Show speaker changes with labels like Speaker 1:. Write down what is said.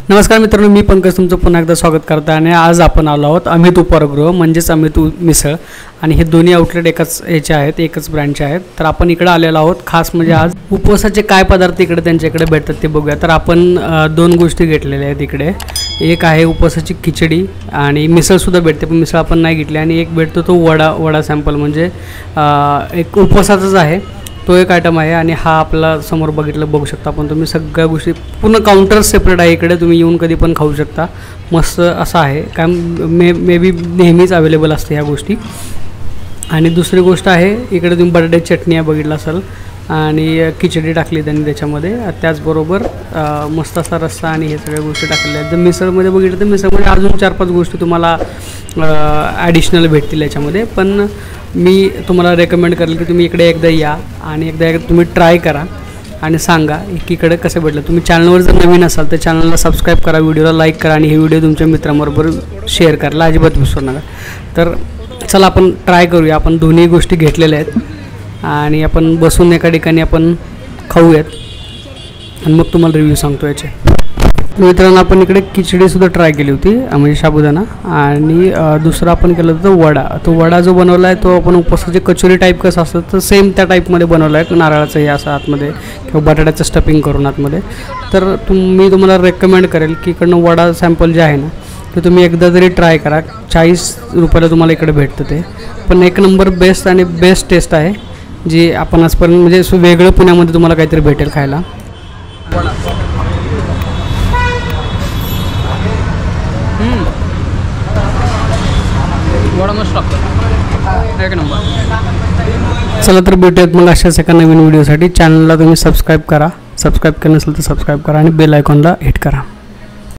Speaker 1: नमस्कार मित्रांनो, मी पंकज तुमचं पुन्हा एकदा स्वागत करतो आणि आज आपण आलो आहोत अमित उपहारगृह म्हणजेच अमित मिसळ आणि हे दोन्ही आउटलेट एकाच याचे आहेत, एकच ब्रँडचे आहेत. तर आपण इकडे आलेलो आहोत खास म्हणजे आज उपवासाचे काय पदार्थ इकडे त्यांच्याकडे भेटतात ते बघूया. तर आपण दोन गोष्टी घेतलेल्या आहेत इकडे. एक आहे उपवासाची खिचडी आणि मिसळसुद्धा भेटते, पण मिसळ आपण नाही घेतली. आणि एक भेटतो तो वडा सॅम्पल, म्हणजे एक उपवासाचाच आहे तो एक आयटम आहे. आणि हा आपला समोर बघू शकता आपण, तुम्ही सगळ्या गोष्टी पूर्ण काउंटर सेपरेट आहे इकडे, तुम्ही येऊन कधी पण खाऊ शकता. मस्त असं आहे, काय मे बी नेहमीच अवेलेबल असते ह्या गोष्टी. आणि दुसरी गोष्ट आहे इकडे तुम्ही बटाट्याची चटणी आहे बघितलं असेल आणि खिचडी टाकली त्यांनी त्याच्यामध्ये. त्याचबरोबर मस्त असा रस्सा आणि हे सगळ्या गोष्टी टाकलेल्या आहेत. जर मिसळमध्ये बघितलं तर मिसळमध्ये अजून 4-5 गोष्टी तुम्हाला ॲडिशनल भेटतील याच्यामध्ये. पण मी तुम्हाला रेकमेंड करेल की तुम्ही इकडे एकदा या आणि एकदा तुम्ही ट्राय करा आणि सांगा की इकडे कसं भेटलं. तुम्ही चॅनलवर जर नवीन असाल तर चॅनलला सबस्क्राईब करा, व्हिडिओला लाईक करा आणि हे व्हिडिओ तुमच्या मित्रांबरोबर शेअर करायला अजिबात विसरू नका. तर चला आपण ट्राय करूया. आपण दोन्ही गोष्टी घेतलेल्या आहेत आणि आपण बसून एका ठिकाणी आपण खाऊयात आणि मग तुम्हाला रिव्ह्यू सांगतो याचे. मित्रांनो, आपण इकडे खिचडीसुद्धा ट्राय केली होती म्हणजे साबुदाणा. आणि दुसरा आपण केलं होतं वडा. तो वडा जो बनवला आहे तो आपण उपवासाचे कचोरी टाईप कसं असतं तर सेम त्या टाईपमध्ये बनवला आहे, नारळाचं हे असं आतमध्ये किंवा बटाट्याचं स्टफिंग करून आतमध्ये. तर मी तुम्हाला रेकमेंड करेल की इकडनं वडा सॅम्पल जे आहे ना ते तुम्ही एकदा तरी ट्राय करा. 40 रुपयाला तुम्हाला इकडे भेटतं ते. पण एक नंबर बेस्ट आणि बेस्ट टेस्ट आहे जी आपण आजपर्यंत म्हणजे वेगळं पुण्यामध्ये तुम्हाला काहीतरी भेटेल खायला. वडा मस्त लागतो, एक नंबर. चला तर भेटूयात मग अशाच एका नवीन व्हिडिओसाठी. चॅनलला तुम्ही सबस्क्राईब करा, सबस्क्राईब केलं नसेल तर सबस्क्राईब करा आणि बेल आयकॉनला हिट करा.